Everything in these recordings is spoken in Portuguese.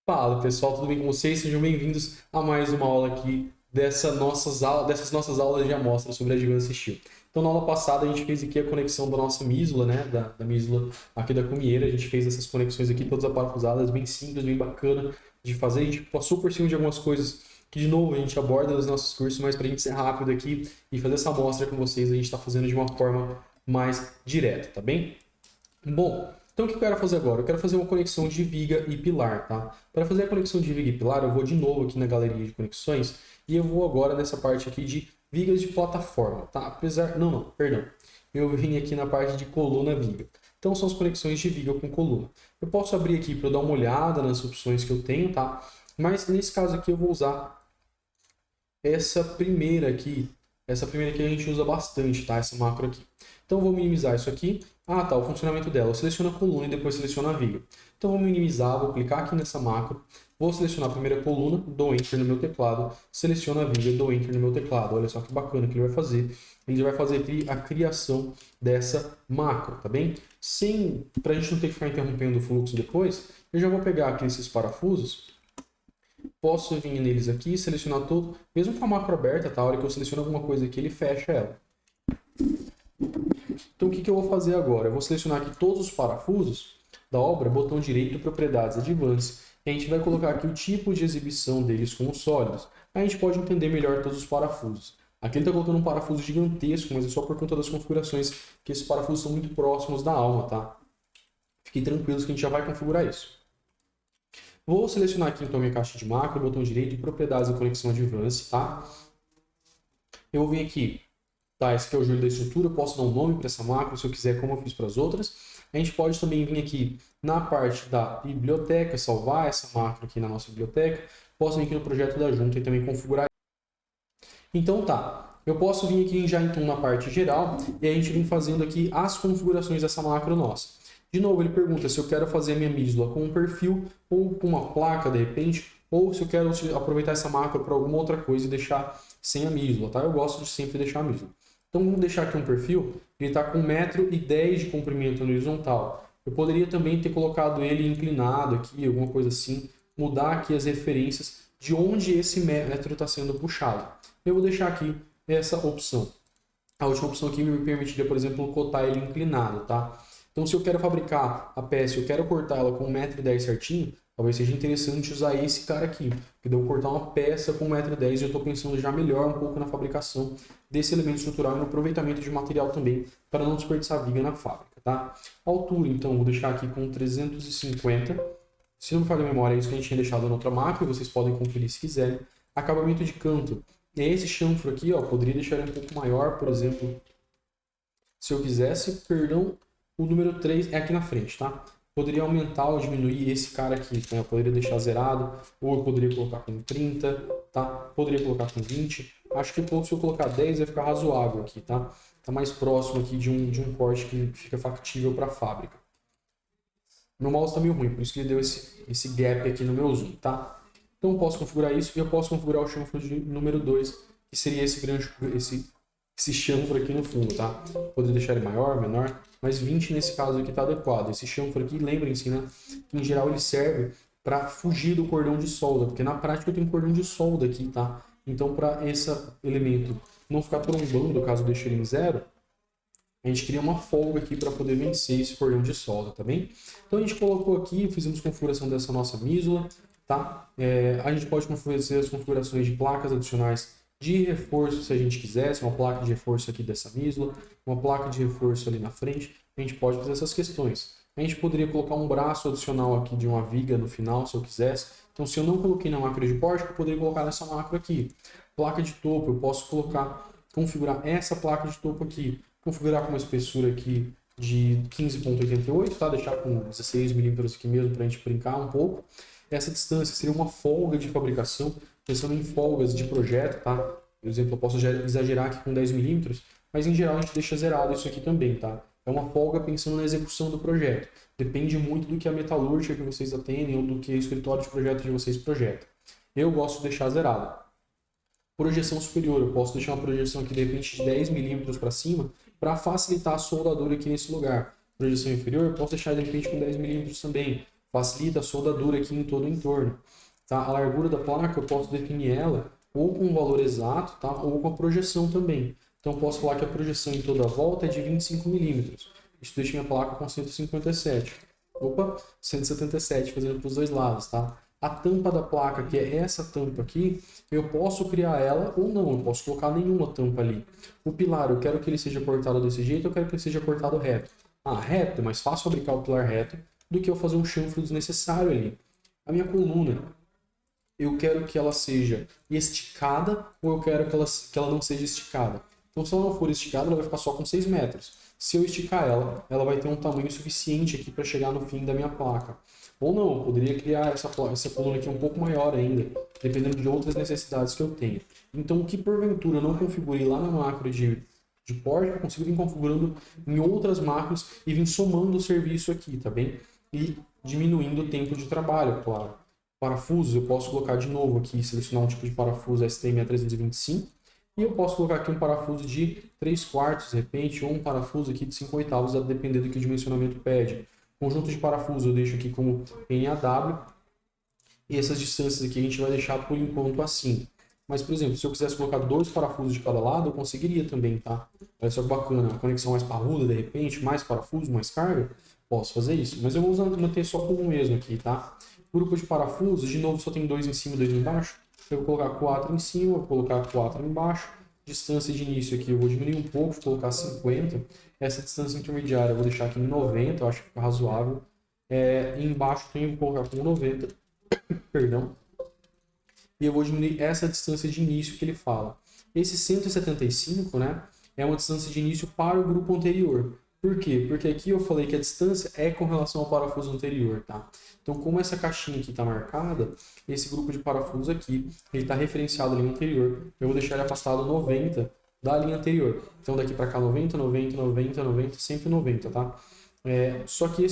Fala pessoal, tudo bem com vocês? Sejam bem-vindos a mais uma aula aqui dessas nossas aulas de amostra sobre Advanced Steel. Então, na aula passada, a gente fez aqui a conexão da nossa mísula, né? Da mísula aqui da cumieira. A gente fez essas conexões aqui, todas aparafusadas, bem simples, bem bacana de fazer. A gente passou por cima de algumas coisas que, de novo, a gente aborda nos nossos cursos, mas para a gente ser rápido aqui e fazer essa amostra com vocês, a gente está fazendo de uma forma mais direta, tá bem? Bom, então o que eu quero fazer agora? Eu quero fazer uma conexão de viga e pilar, tá? Para fazer a conexão de viga e pilar, eu vou de novo aqui na galeria de conexões e eu vou agora nessa parte aqui de vigas de plataforma, tá? Perdão. Eu vim aqui na parte de coluna viga. Então são as conexões de viga com coluna. Eu posso abrir aqui para eu dar uma olhada nas opções que eu tenho, tá? Mas nesse caso aqui eu vou usar essa primeira aqui a gente usa bastante, tá? Essa macro aqui. Então eu vou minimizar isso aqui. Ah, tá, o funcionamento dela. Eu seleciono a coluna e depois seleciono a viga. Então eu vou minimizar, vou clicar aqui nessa macro, vou selecionar a primeira coluna, dou Enter no meu teclado, seleciono a viga, dou Enter no meu teclado. Olha só que bacana que ele vai fazer. Ele vai fazer aqui a criação dessa macro, tá bem? Pra gente não ter que ficar interrompendo o fluxo depois, eu já vou pegar aqui esses parafusos. Posso vir neles aqui, selecionar tudo, mesmo com a macro aberta, tá? A hora que eu seleciono alguma coisa aqui, ele fecha ela. Então o que eu vou fazer agora? Eu vou selecionar aqui todos os parafusos da obra, botão direito, propriedades Advanced, e a gente vai colocar aqui o tipo de exibição deles como sólidos. Aí a gente pode entender melhor todos os parafusos. Aqui ele está colocando um parafuso gigantesco, mas é só por conta das configurações, que esses parafusos são muito próximos da alma, tá? Fiquem tranquilos que a gente já vai configurar isso. Vou selecionar aqui então minha caixa de macro, botão direito, propriedades e conexão Advanced, tá? Eu vou vir aqui, tá? Esse aqui é o joelho da estrutura, eu posso dar um nome para essa macro se eu quiser, como eu fiz para as outras. A gente pode também vir aqui na parte da biblioteca, salvar essa macro aqui na nossa biblioteca. Posso vir aqui no projeto da junta e também configurar. Então tá, eu posso vir aqui já então na parte geral e a gente vem fazendo aqui as configurações dessa macro nossa. De novo, ele pergunta se eu quero fazer a minha mísula com um perfil ou com uma placa de repente, ou se eu quero aproveitar essa macro para alguma outra coisa e deixar sem a mísula, tá? Eu gosto de sempre deixar a mísula. Então vamos deixar aqui um perfil, ele está com 1,10 m de comprimento no horizontal. Eu poderia também ter colocado ele inclinado aqui, alguma coisa assim, mudar aqui as referências de onde esse metro está sendo puxado. Eu vou deixar aqui essa opção. A última opção aqui me permitiria, por exemplo, cotar ele inclinado, tá? Então, se eu quero fabricar a peça e eu quero cortar ela com 1,10 m certinho, talvez seja interessante usar esse cara aqui, que eu vou cortar uma peça com 1,10 m e eu estou pensando já melhor um pouco na fabricação desse elemento estrutural e no aproveitamento de material também, para não desperdiçar viga na fábrica, tá? A altura, então, vou deixar aqui com 350. Se não me falha a memória, é isso que a gente tinha deixado na outra macro, vocês podem conferir se quiserem. Acabamento de canto. Esse chanfro aqui, ó, poderia deixar ele um pouco maior, por exemplo, se eu quisesse, perdão, o número 3 é aqui na frente, tá? Poderia aumentar ou diminuir esse cara aqui, né? Eu poderia deixar zerado, ou eu poderia colocar com 30, tá? Poderia colocar com 20. Acho que se eu colocar 10 vai ficar razoável aqui, tá? Tá mais próximo aqui de um corte que fica factível para a fábrica. Meu mouse está meio ruim, por isso que ele deu esse gap aqui no meu zoom, tá? Então eu posso configurar isso e eu posso configurar o chanfro de número 2, que seria esse chanfro aqui no fundo, tá? Poderia deixar ele maior, menor, mas 20 nesse caso aqui está adequado. Esse chanfro aqui, lembrem-se, né? Que em geral ele serve para fugir do cordão de solda, porque na prática eu tenho cordão de solda aqui, tá? Então para esse elemento não ficar trombando, caso eu deixe ele em zero, a gente cria uma folga aqui para poder vencer esse cordão de solda, tá bem? Então a gente colocou aqui, fizemos configuração dessa nossa mísula, tá? A gente pode fazer as configurações de placas adicionais de reforço, se a gente quisesse, uma placa de reforço aqui dessa mísula, uma placa de reforço ali na frente, a gente pode fazer essas questões. A gente poderia colocar um braço adicional aqui de uma viga no final, se eu quisesse. Então, se eu não coloquei na macro de pórtico, eu poderia colocar nessa macro aqui. Placa de topo, eu posso configurar essa placa de topo aqui, configurar com uma espessura aqui de 15,88, tá? Deixar com 16 milímetros aqui mesmo para a gente brincar um pouco. Essa distância seria uma folga de fabricação, pensando em folgas de projeto, tá? Por exemplo, eu posso exagerar aqui com 10 milímetros, mas em geral a gente deixa zerado isso aqui também, tá? É uma folga pensando na execução do projeto. Depende muito do que a metalúrgica que vocês atendem ou do que o escritório de projeto de vocês projeta. Eu gosto de deixar zerado. Projeção superior, eu posso deixar uma projeção aqui de repente de 10 milímetros para cima, para facilitar a soldadura aqui nesse lugar. Projeção inferior, eu posso deixar de repente com 10 milímetros também, facilita a soldadura aqui em todo o entorno. Tá? A largura da placa eu posso definir ela ou com um valor exato, tá? Ou com a projeção também. Então posso falar que a projeção em toda a volta é de 25 milímetros. Isso deixa minha placa com 157. Opa, 177 fazendo para os dois lados, tá? A tampa da placa, que é essa tampa aqui, eu posso criar ela ou não, eu posso colocar nenhuma tampa ali. O pilar, eu quero que ele seja cortado desse jeito, eu quero que ele seja cortado reto. Ah, reto, é mais fácil fabricar o pilar reto do que eu fazer um chanfro desnecessário ali. A minha coluna, eu quero que ela seja esticada ou eu quero que ela não seja esticada. Então, se ela não for esticada, ela vai ficar só com 6 metros. Se eu esticar ela, ela vai ter um tamanho suficiente aqui para chegar no fim da minha placa. Ou não, eu poderia criar essa coluna aqui um pouco maior ainda, dependendo de outras necessidades que eu tenho. Então, o que porventura eu não configurei lá na macro de porte, eu consigo vir configurando em outras macros e vir somando o serviço aqui, tá bem? E diminuindo o tempo de trabalho, claro. Parafusos, eu posso colocar de novo aqui, selecionar um tipo de parafuso STM-325 e eu posso colocar aqui um parafuso de 3/4, de repente, ou um parafuso aqui de 5/8, a depender do que o dimensionamento pede. Conjunto de parafuso eu deixo aqui como NAW e essas distâncias aqui a gente vai deixar por enquanto assim. Mas, por exemplo, se eu quisesse colocar 2 parafusos de cada lado, eu conseguiria também, tá? Olha só que bacana, a conexão mais parruda, de repente, mais parafuso, mais carga, posso fazer isso. Mas eu vou manter só com o mesmo aqui, tá? Grupo de parafusos, de novo, só tem 2 em cima e 2 embaixo. Eu vou colocar 4 em cima, vou colocar 4 embaixo. Distância de início aqui eu vou diminuir um pouco, vou colocar 50. Essa distância intermediária eu vou deixar aqui em 90, eu acho que fica razoável. E embaixo eu vou colocar com 90, perdão. E eu vou diminuir essa distância de início que ele fala. Esse 175, né, é uma distância de início para o grupo anterior. Por quê? Porque aqui eu falei que a distância é com relação ao parafuso anterior, tá? Então, como essa caixinha aqui está marcada, esse grupo de parafusos aqui, ele está referenciado à linha anterior. Eu vou deixar ele afastado 90 da linha anterior. Então, daqui para cá 90, 90, 90, 90, sempre 90, tá? Só que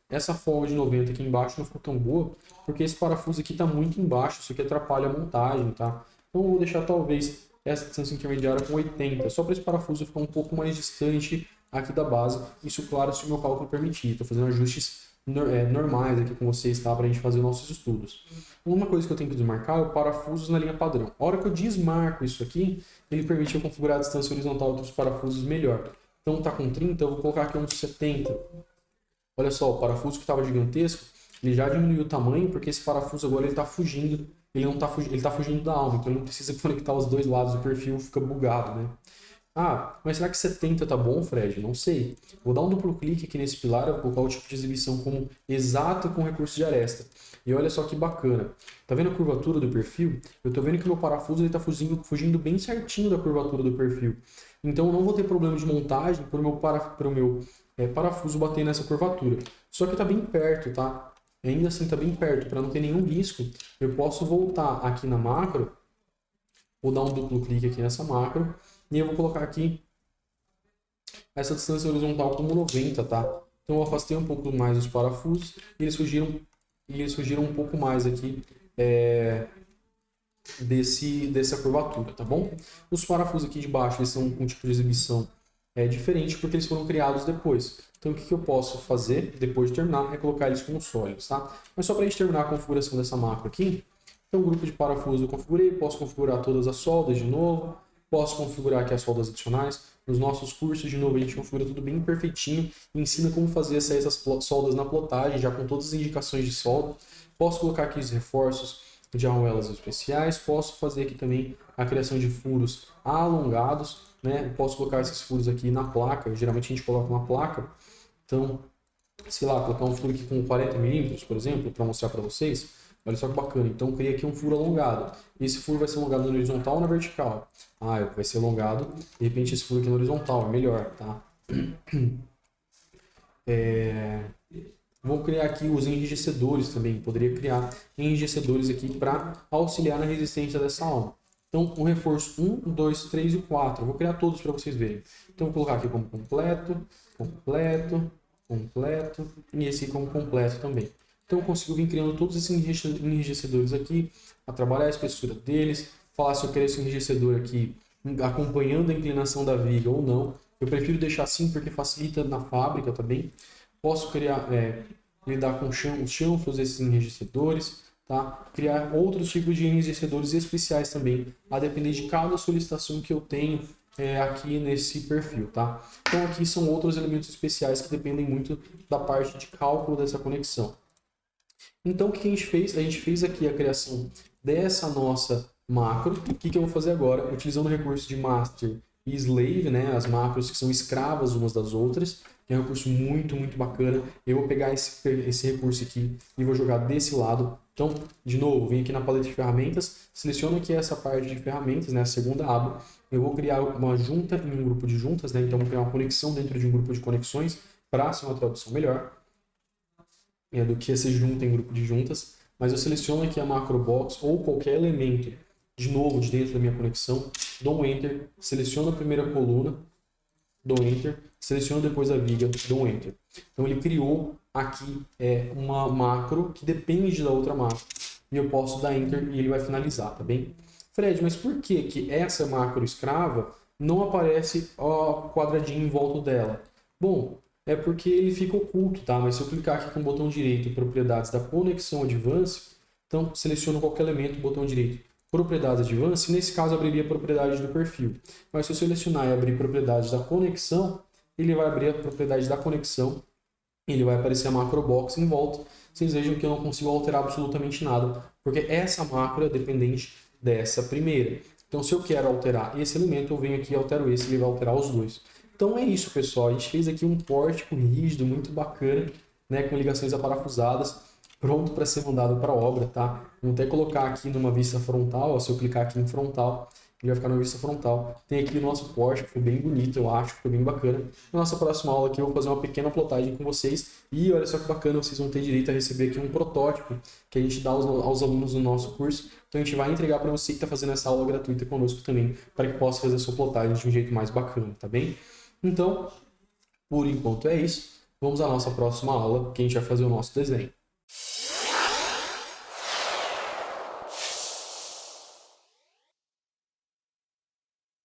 essa folga de 90 aqui embaixo não ficou tão boa, porque esse parafuso aqui está muito embaixo, isso aqui atrapalha a montagem, tá? Então, eu vou deixar talvez essa distância intermediária com 80, só para esse parafuso ficar um pouco mais distante aqui da base. Isso, claro, se o meu cálculo permitir. Estou fazendo ajustes normais aqui com vocês, tá? Para a gente fazer nossos estudos. Uma coisa que eu tenho que desmarcar é o parafusos na linha padrão. A hora que eu desmarco isso aqui, ele permite eu configurar a distância horizontal dos parafusos melhor. Então tá com 30, eu vou colocar aqui uns 70. Olha só, o parafuso que estava gigantesco, ele já diminuiu o tamanho, porque esse parafuso agora ele está fugindo. Ele não tá fugindo, ele está fugindo da alma, então ele não precisa conectar os dois lados do perfil, fica bugado, né? Ah, mas será que 70 tá bom, Fred? Não sei. Vou dar um duplo clique aqui nesse pilar, eu vou colocar o tipo de exibição como exato com recurso de aresta. E olha só que bacana. Tá vendo a curvatura do perfil? Eu tô vendo que o meu parafuso está fugindo bem certinho da curvatura do perfil. Então eu não vou ter problema de montagem para o meu parafuso bater nessa curvatura. Só que tá bem perto, tá? Ainda assim tá bem perto, para não ter nenhum risco. Eu posso voltar aqui na macro, vou dar um duplo clique aqui nessa macro, e eu vou colocar aqui essa distância horizontal como 90, tá? Então eu afastei um pouco mais os parafusos e eles fugiram um pouco mais aqui dessa curvatura, tá bom? Os parafusos aqui de baixo, eles são com um tipo de exibição diferente porque eles foram criados depois. Então o que eu posso fazer depois de terminar é colocar eles como sólidos, tá? Mas só para a gente terminar a configuração dessa macro aqui, então o grupo de parafusos eu configurei, posso configurar todas as soldas de novo, posso configurar aqui as soldas adicionais. Nos nossos cursos, de novo, a gente configura tudo bem perfeitinho e ensina como fazer essas soldas na plotagem, já com todas as indicações de solda. Posso colocar aqui os reforços de arruelas especiais, posso fazer aqui também a criação de furos alongados, né? Posso colocar esses furos aqui na placa, geralmente a gente coloca uma placa, então, sei lá, colocar um furo aqui com 40 milímetros, por exemplo, para mostrar para vocês. Olha só que bacana. Então, eu criei aqui um furo alongado. Esse furo vai ser alongado na horizontal ou na vertical? Ah, vai ser alongado. De repente, esse furo aqui na horizontal é melhor, tá? Vou criar aqui os enrijecedores também. Poderia criar enrijecedores aqui para auxiliar na resistência dessa alma. Então, um reforço 1, 2, 3 e 4. Eu vou criar todos para vocês verem. Então, vou colocar aqui como completo, completo, completo e esse como completo também. Então eu consigo vir criando todos esses enrijecedores aqui, a trabalhar a espessura deles, falar se eu quero esse enrijecedor aqui acompanhando a inclinação da viga ou não. Eu prefiro deixar assim porque facilita na fábrica também. Posso criar, lidar com os chanfros desses enrijecedores, tá? Criar outros tipos de enrijecedores especiais também, a depender de cada solicitação que eu tenho aqui nesse perfil, tá? Então aqui são outros elementos especiais que dependem muito da parte de cálculo dessa conexão. Então o que a gente fez? A gente fez aqui a criação dessa nossa macro. O que eu vou fazer agora? Utilizando o recurso de master e slave, né? As macros que são escravas umas das outras. É um recurso muito bacana. Eu vou pegar esse recurso aqui e vou jogar desse lado. Então, de novo, vem aqui na paleta de ferramentas, seleciono aqui essa parte de ferramentas, né? A segunda aba. Eu vou criar uma junta em um grupo de juntas, né? Então, vou criar uma conexão dentro de um grupo de conexões para ser uma tradução melhor do que esse junta em grupo de juntas, mas eu seleciono aqui a macrobox ou qualquer elemento, de novo, de dentro da minha conexão, dou um Enter, seleciono a primeira coluna, dou Enter, seleciono depois a viga, dou um Enter. Então ele criou aqui uma macro que depende da outra macro, e eu posso dar Enter e ele vai finalizar, tá bem? Fred, mas por que que essa macro escrava não aparece o quadradinho em volta dela? Bom, é porque ele fica oculto, tá? Mas se eu clicar aqui com o botão direito, propriedades da conexão Advanced, então seleciono qualquer elemento, botão direito, propriedades Advanced, nesse caso abriria a propriedade do perfil. Mas se eu selecionar e abrir propriedades da conexão, ele vai abrir a propriedade da conexão, ele vai aparecer a macrobox em volta. Vocês vejam que eu não consigo alterar absolutamente nada, porque essa macro é dependente dessa primeira. Então, se eu quero alterar esse elemento, eu venho aqui e altero esse, ele vai alterar os dois. Então é isso, pessoal. A gente fez aqui um pórtico rígido, muito bacana, né, com ligações aparafusadas, pronto para ser mandado para a obra, tá? Vamos até colocar aqui numa vista frontal, ó, se eu clicar aqui em frontal, ele vai ficar na vista frontal. Tem aqui o nosso pórtico, ficou bem bonito, eu acho, ficou bem bacana. Na nossa próxima aula aqui eu vou fazer uma pequena plotagem com vocês e olha só que bacana, vocês vão ter direito a receber aqui um protótipo que a gente dá aos alunos do nosso curso. Então a gente vai entregar para você que está fazendo essa aula gratuita conosco também, para que possa fazer a sua plotagem de um jeito mais bacana, tá bem? Então, por enquanto é isso. Vamos à nossa próxima aula, que a gente vai fazer o nosso desenho.